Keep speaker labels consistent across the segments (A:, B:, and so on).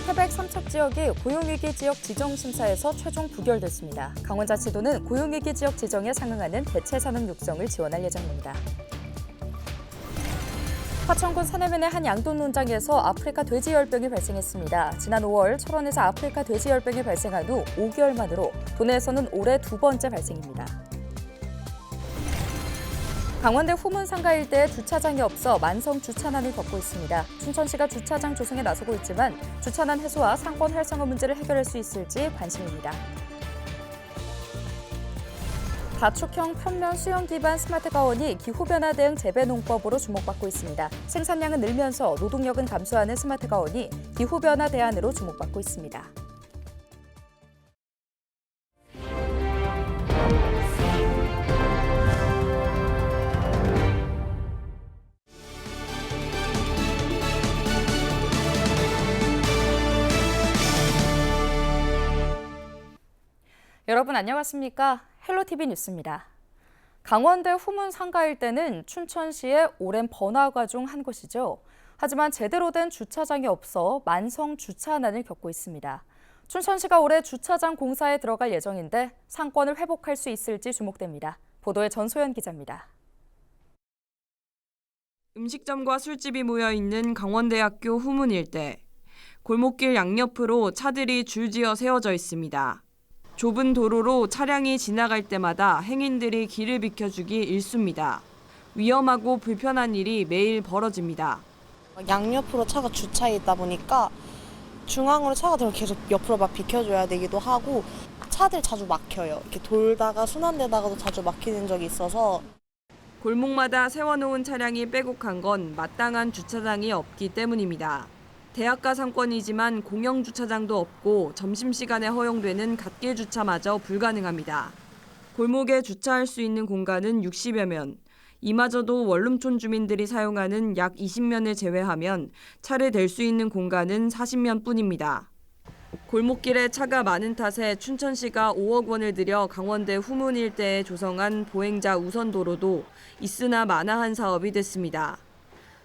A: 태백 삼척지역이 고용위기 지역 지정 심사에서 최종 부결됐습니다. 강원자치도는 고용위기 지역 지정에 상응하는 대체 산업 육성을 지원할 예정입니다. 화천군 산해면의 한 양돈 농장에서 아프리카 돼지열병이 발생했습니다. 지난 5월 철원에서 아프리카 돼지열병이 발생한 후 5개월 만으로 도내에서는 올해 두 번째 발생입니다. 강원대 후문상가 일대에 주차장이 없어 만성 주차난을 겪고 있습니다. 춘천시가 주차장 조성에 나서고 있지만 주차난 해소와 상권 활성화 문제를 해결할 수 있을지 관심입니다. 다축형 편면 수영 기반 스마트 가원이 기후변화 대응 재배농법으로 주목받고 있습니다. 생산량은 늘면서 노동력은 감소하는 스마트 가원이 기후변화 대안으로 주목받고 있습니다. 여러분 안녕하십니까? 헬로티비 뉴스입니다. 강원대 후문 상가 일대는 춘천시의 오랜 번화가 중 한 곳이죠. 하지만 제대로 된 주차장이 없어 만성 주차난을 겪고 있습니다. 춘천시가 올해 주차장 공사에 들어갈 예정인데 상권을 회복할 수 있을지 주목됩니다. 보도에 전소연 기자입니다.
B: 음식점과 술집이 모여있는 강원대학교 후문 일대. 골목길 양옆으로 차들이 줄지어 세워져 있습니다. 좁은 도로로 차량이 지나갈 때마다 행인들이 길을 비켜주기 일쑤입니다. 위험하고 불편한 일이 매일 벌어집니다.
C: 양옆으로 차가 주차해 있다 보니까 중앙으로 차가 들어 계속 옆으로 막 비켜줘야 되기도 하고 차들 자주 막혀요. 이렇게 돌다가 순환되다가도 자주 막히는 적이 있어서.
B: 골목마다 세워놓은 차량이 빼곡한 건 마땅한 주차장이 없기 때문입니다. 대학가 상권이지만 공영 주차장도 없고 점심시간에 허용되는 갓길 주차마저 불가능합니다. 골목에 주차할 수 있는 공간은 60여 면. 이마저도 원룸촌 주민들이 사용하는 약 20면을 제외하면 차를 댈 수 있는 공간은 40면 뿐입니다. 골목길에 차가 많은 탓에 춘천시가 5억 원을 들여 강원대 후문 일대에 조성한 보행자 우선도로도 있으나 마나한 사업이 됐습니다.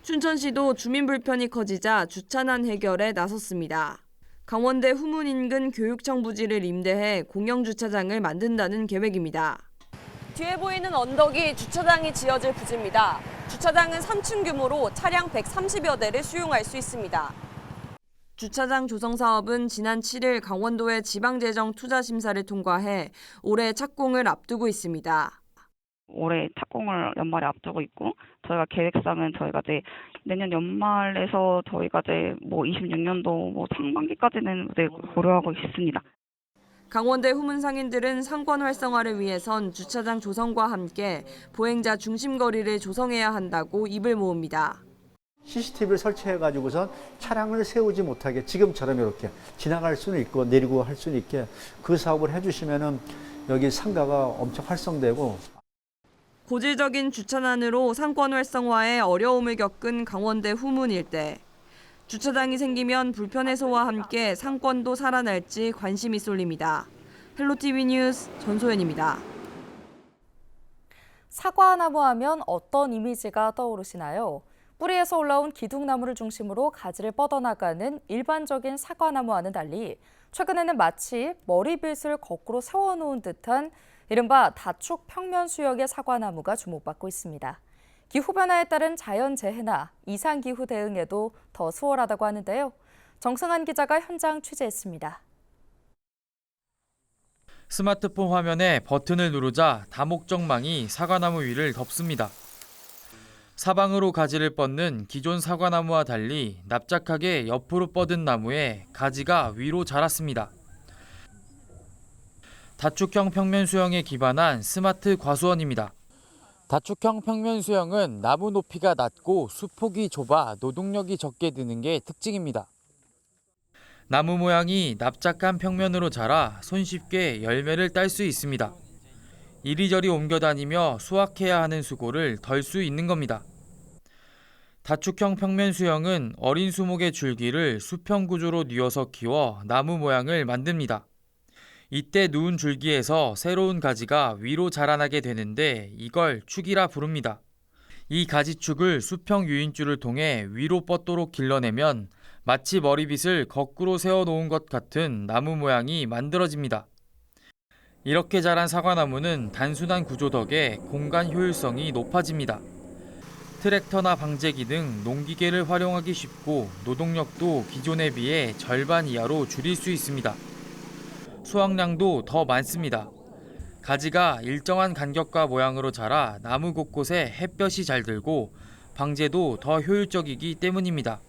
B: 춘천시도 주민 불편이 커지자 주차난 해결에 나섰습니다. 강원대 후문 인근 교육청 부지를 임대해 공영 주차장을 만든다는 계획입니다. 뒤에 보이는 언덕이 주차장이 지어질 부지입니다. 주차장은 3층 규모로 차량 130여 대를 수용할 수 있습니다. 주차장 조성 사업은 지난 7일 강원도의 지방재정투자심사를 통과해 올해 착공을 앞두고 있습니다.
D: 올해 착공을 연말에 앞두고 있고 저희가 계획상은 저희가 이제 내년 연말에서 저희가 이제 26년도 상반기까지는 고려하고 있습니다.
B: 강원대 후문 상인들은 상권 활성화를 위해선 주차장 조성과 함께 보행자 중심거리를 조성해야 한다고 입을 모읍니다.
E: CCTV를 설치해가지고선 차량을 세우지 못하게 지금처럼 이렇게 지나갈 수는 있고 내리고 할 수는 있게 그 사업을 해주시면은 여기 상가가 엄청 활성되고.
B: 고질적인 주차난으로 상권 활성화에 어려움을 겪은 강원대 후문 일대. 주차장이 생기면 불편 해소와 함께 상권도 살아날지 관심이 쏠립니다. 헬로티비 뉴스 전소연입니다.
A: 사과나무 하면 어떤 이미지가 떠오르시나요? 뿌리에서 올라온 기둥나무를 중심으로 가지를 뻗어나가는 일반적인 사과나무와는 달리 최근에는 마치 머리빗을 거꾸로 세워놓은 듯한 이른바 다축 평면 수역의 사과나무가 주목받고 있습니다. 기후변화에 따른 자연재해나 이상기후 대응에도 더 수월하다고 하는데요. 정승환 기자가 현장 취재했습니다.
F: 스마트폰 화면에 버튼을 누르자 다목적망이 사과나무 위를 덮습니다. 사방으로 가지를 뻗는 기존 사과나무와 달리 납작하게 옆으로 뻗은 나무에 가지가 위로 자랐습니다. 다축형 평면 수영에 기반한 스마트 과수원입니다. 다축형 평면 수영은 나무 높이가 낮고 수폭이 좁아 노동력이 적게 드는 게 특징입니다. 나무 모양이 납작한 평면으로 자라 손쉽게 열매를 딸 수 있습니다. 이리저리 옮겨 다니며 수확해야 하는 수고를 덜 수 있는 겁니다. 다축형 평면 수영은 어린 수목의 줄기를 수평 구조로 뉘어서 키워 나무 모양을 만듭니다. 이때 누운 줄기에서 새로운 가지가 위로 자라나게 되는데 이걸 축이라 부릅니다. 이 가지축을 수평 유인줄을 통해 위로 뻗도록 길러내면 마치 머리빗을 거꾸로 세워놓은 것 같은 나무 모양이 만들어집니다. 이렇게 자란 사과나무는 단순한 구조 덕에 공간 효율성이 높아집니다. 트랙터나 방제기 등 농기계를 활용하기 쉽고 노동력도 기존에 비해 절반 이하로 줄일 수 있습니다. 수확량도 더 많습니다. 가지가 일정한 간격과 모양으로 자라 나무 곳곳에 햇볕이 잘 들고 방제도 더 효율적이기 때문입니다.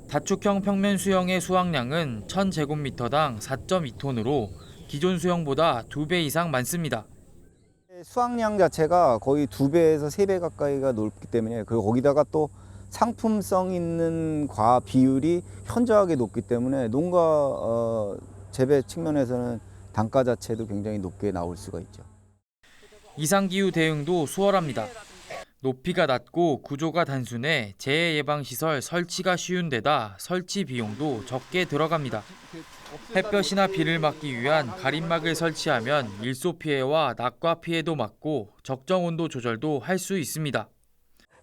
F: 다축형 평면 수형의 수확량은 1000제곱미터당 4.2톤으로 기존 수형보다 2배 이상 많습니다.
G: 수확량 자체가 거의 2배에서 3배 가까이가 높기 때문에 그리고 거기다가 또 상품성 있는 과 비율이 현저하게 높기 때문에 농가 재배 측면에서는 단가 자체도 굉장히 높게 나올 수가 있죠.
F: 이상기후 대응도 수월합니다. 높이가 낮고 구조가 단순해 재해 예방 시설 설치가 쉬운 데다 설치 비용도 적게 들어갑니다. 햇볕이나 비를 막기 위한 가림막을 설치하면 일소 피해와 낙과 피해도 막고 적정 온도 조절도 할 수 있습니다.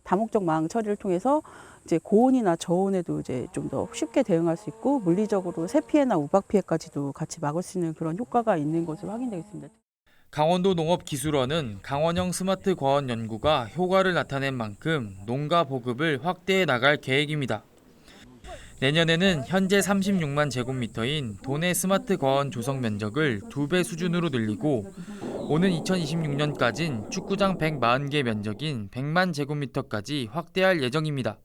H: 다목적 망 처리를 통해서 이제 고온이나 저온에도 이제 좀 더 쉽게 대응할 수 있고 물리적으로 새 피해나 우박 피해까지도 같이 막을 수 있는 그런 효과가 있는 것으로 확인되겠습니다.
F: 강원도 농업기술원은 강원형 스마트 과원 연구가 효과를 나타낸 만큼 농가 보급을 확대해 나갈 계획입니다. 내년에는 현재 36만 제곱미터인 도내 스마트 과원 조성 면적을 2배 수준으로 늘리고 오는 2026년까진 축구장 140개 면적인 100만 제곱미터까지 확대할 예정입니다.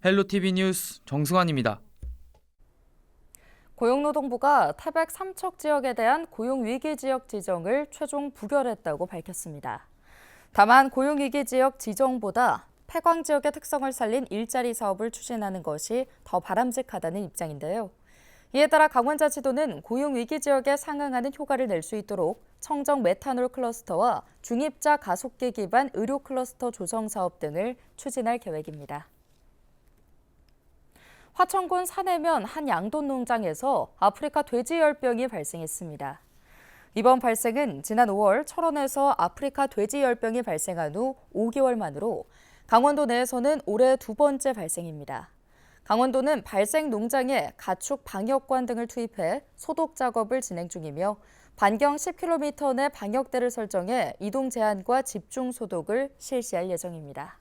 F: 헬로티비 뉴스 정승환입니다.
A: 고용노동부가 태백 삼척 지역에 대한 고용위기 지역 지정을 최종 부결했다고 밝혔습니다. 다만 고용위기 지역 지정보다 폐광 지역의 특성을 살린 일자리 사업을 추진하는 것이 더 바람직하다는 입장인데요. 이에 따라 강원자치도는 고용위기 지역에 상응하는 효과를 낼 수 있도록 청정 메탄올 클러스터와 중입자 가속기 기반 의료 클러스터 조성 사업 등을 추진할 계획입니다. 화천군 산해면 한 양돈 농장에서 아프리카 돼지열병이 발생했습니다. 이번 발생은 지난 5월 철원에서 아프리카 돼지열병이 발생한 후 5개월 만으로 강원도 내에서는 올해 2번째 발생입니다. 강원도는 발생 농장에 가축 방역관 등을 투입해 소독 작업을 진행 중이며 반경 10km 내 방역대를 설정해 이동 제한과 집중 소독을 실시할 예정입니다.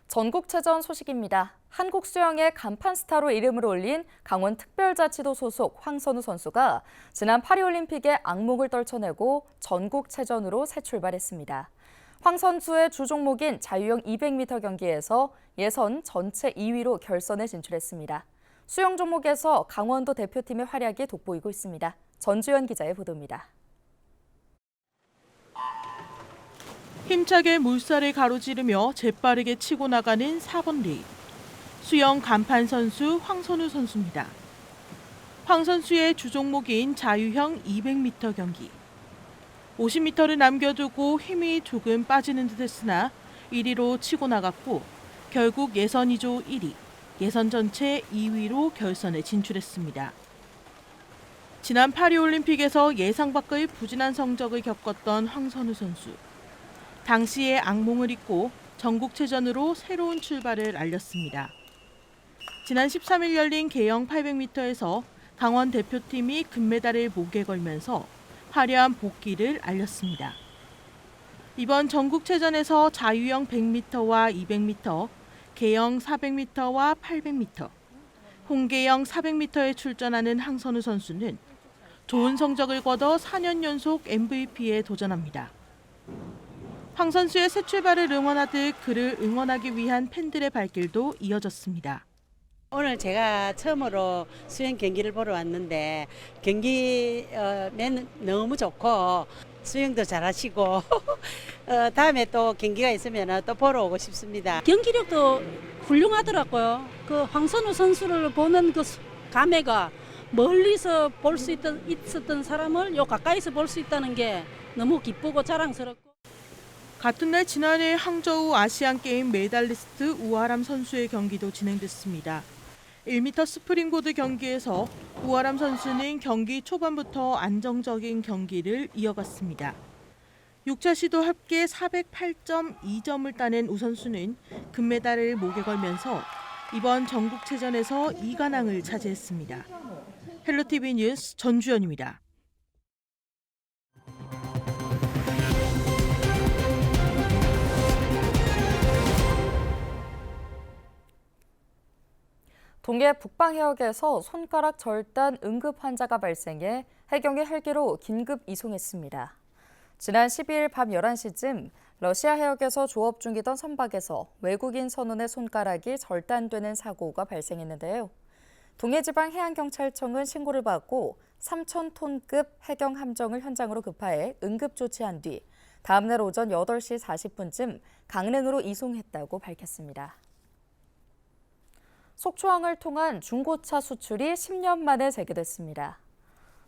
A: 전국체전 소식입니다. 한국 수영의 간판 스타로 이름을 올린 강원특별자치도 소속 황선우 선수가 지난 파리올림픽에 악몽을 떨쳐내고 전국체전으로 새 출발했습니다. 황 선수의 주 종목인 자유형 200m 경기에서 예선 전체 2위로 결선에 진출했습니다. 수영 종목에서 강원도 대표팀의 활약이 돋보이고 있습니다. 전주현 기자의 보도입니다.
I: 힘차게 물살을 가로지르며 재빠르게 치고 나가는 4번 레인. 수영 간판 선수 황선우 선수입니다. 황 선수의 주 종목인 자유형 200m 경기. 50m를 남겨두고 힘이 조금 빠지는 듯 했으나 1위로 치고 나갔고 결국 예선 2조 1위, 예선 전체 2위로 결선에 진출했습니다. 지난 파리올림픽에서 예상 밖의 부진한 성적을 겪었던 황선우 선수. 당시의 악몽을 잊고 전국체전으로 새로운 출발을 알렸습니다. 지난 13일 열린 개영 800m에서 강원 대표팀이 금메달을 목에 걸면서 화려한 복귀를 알렸습니다. 이번 전국체전에서 자유형 100m와 200m, 개영 400m와 800m, 홍계영 400m에 출전하는 황선우 선수는 좋은 성적을 거둬 4년 연속 MVP에 도전합니다. 황 선수의 새 출발을 응원하듯 그를 응원하기 위한 팬들의 발길도 이어졌습니다.
J: 오늘 제가 처음으로 수영 경기를 보러 왔는데 경기 너무 좋고 수영도 잘하시고 다음에 또 경기가 있으면 또 보러 오고 싶습니다.
K: 경기력도 훌륭하더라고요. 그 황선우 선수를 보는 그 감회가 멀리서 볼 수 있었던 사람을 요 가까이서 볼 수 있다는 게 너무 기쁘고 자랑스럽고.
I: 같은 날 지난해 항저우 아시안게임 메달리스트 우아람 선수의 경기도 진행됐습니다. 1m 스프링보드 경기에서 우아람 선수는 경기 초반부터 안정적인 경기를 이어갔습니다. 6차 시도 합계 408.2점을 따낸 우 선수는 금메달을 목에 걸면서 이번 전국체전에서 2관왕을 차지했습니다. 헬로티비 뉴스 전주연입니다.
A: 동해 북방해역에서 손가락 절단 응급 환자가 발생해 해경이 헬기로 긴급 이송했습니다. 지난 12일 밤 11시쯤 러시아 해역에서 조업 중이던 선박에서 외국인 선원의 손가락이 절단되는 사고가 발생했는데요. 동해지방해양경찰청은 신고를 받고 3,000톤급 해경 함정을 현장으로 급파해 응급 조치한 뒤 다음날 오전 8시 40분쯤 강릉으로 이송했다고 밝혔습니다. 속초항을 통한 중고차 수출이 10년 만에 재개됐습니다.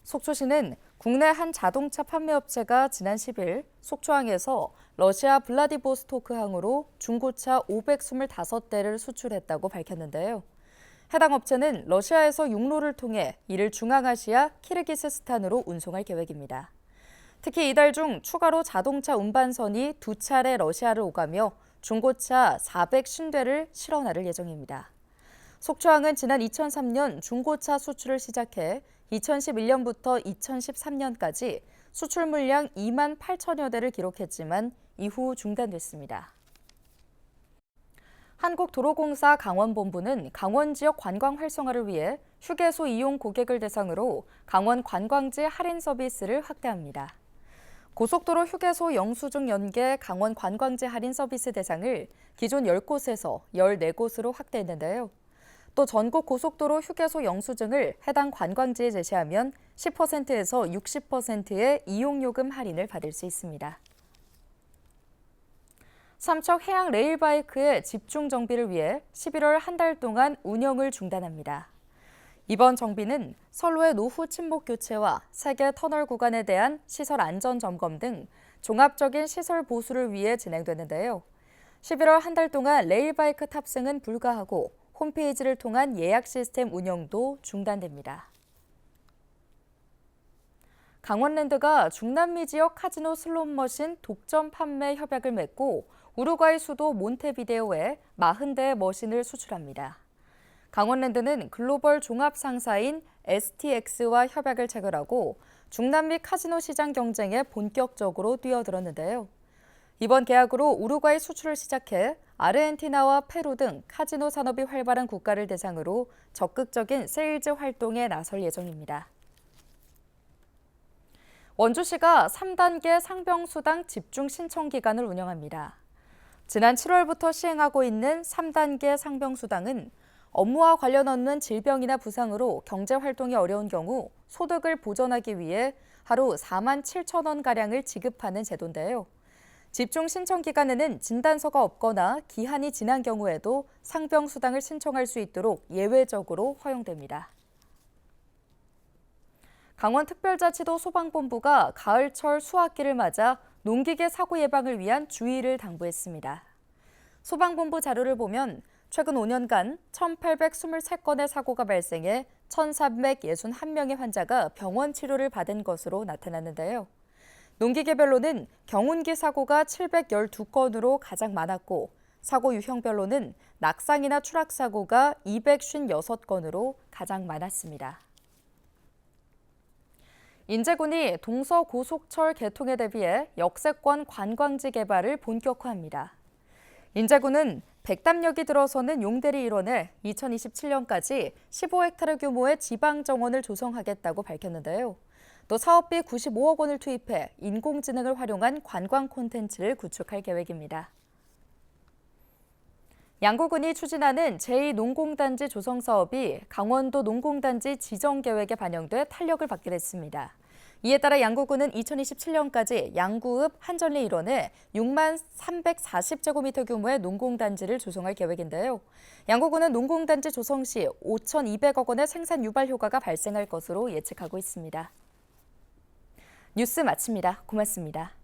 A: 속초시는 국내 한 자동차 판매업체가 지난 10일 속초항에서 러시아 블라디보스토크항으로 중고차 525대를 수출했다고 밝혔는데요. 해당 업체는 러시아에서 육로를 통해 이를 중앙아시아 키르기스스탄으로 운송할 계획입니다. 특히 이달 중 추가로 자동차 운반선이 2차례 러시아를 오가며 중고차 450대를 실어나를 예정입니다. 속초항은 지난 2003년 중고차 수출을 시작해 2011년부터 2013년까지 수출 물량 2만 8천여 대를 기록했지만 이후 중단됐습니다. 한국도로공사 강원본부는 강원 지역 관광 활성화를 위해 휴게소 이용 고객을 대상으로 강원 관광지 할인 서비스를 확대합니다. 고속도로 휴게소 영수증 연계 강원 관광지 할인 서비스 대상을 기존 10곳에서 14곳으로 확대했는데요. 또 전국 고속도로 휴게소 영수증을 해당 관광지에 제시하면 10%에서 60%의 이용요금 할인을 받을 수 있습니다. 삼척 해양 레일바이크의 집중 정비를 위해 11월 한 달 동안 운영을 중단합니다. 이번 정비는 선로의 노후 침목 교체와 세계 터널 구간에 대한 시설 안전 점검 등 종합적인 시설 보수를 위해 진행되는데요. 11월 한 달 동안 레일바이크 탑승은 불가하고 홈페이지를 통한 예약 시스템 운영도 중단됩니다. 강원랜드가 중남미 지역 카지노 슬롯머신 독점 판매 협약을 맺고 우루과이 수도 몬테비데오에 40대의 머신을 수출합니다. 강원랜드는 글로벌 종합 상사인 STX와 협약을 체결하고 중남미 카지노 시장 경쟁에 본격적으로 뛰어들었는데요. 이번 계약으로 우루과이 수출을 시작해 아르헨티나와 페루 등 카지노 산업이 활발한 국가를 대상으로 적극적인 세일즈 활동에 나설 예정입니다. 원주시가 3단계 상병수당 집중 신청 기간을 운영합니다. 지난 7월부터 시행하고 있는 3단계 상병수당은 업무와 관련 없는 질병이나 부상으로 경제활동이 어려운 경우 소득을 보전하기 위해 하루 4만 7천 원가량을 지급하는 제도인데요. 집중 신청 기간에는 진단서가 없거나 기한이 지난 경우에도 상병수당을 신청할 수 있도록 예외적으로 허용됩니다. 강원특별자치도 소방본부가 가을철 수확기를 맞아 농기계 사고 예방을 위한 주의를 당부했습니다. 소방본부 자료를 보면 최근 5년간 1,823건의 사고가 발생해 1,361명의 환자가 병원 치료를 받은 것으로 나타났는데요. 농기계별로는 경운기 사고가 712건으로 가장 많았고 사고 유형별로는 낙상이나 추락 사고가 256건으로 가장 많았습니다. 인제군이 동서고속철 개통에 대비해 역세권 관광지 개발을 본격화합니다. 인제군은 백담역이 들어서는 용대리 일원에 2027년까지 15헥타르 규모의 지방정원을 조성하겠다고 밝혔는데요. 또 사업비 95억 원을 투입해 인공지능을 활용한 관광 콘텐츠를 구축할 계획입니다. 양구군이 추진하는 제2농공단지 조성 사업이 강원도 농공단지 지정 계획에 반영돼 탄력을 받게 됐습니다. 이에 따라 양구군은 2027년까지 양구읍 한전리 일원에 6만 340제곱미터 규모의 농공단지를 조성할 계획인데요. 양구군은 농공단지 조성 시 5,200억 원의 생산 유발 효과가 발생할 것으로 예측하고 있습니다. 뉴스 마칩니다. 고맙습니다.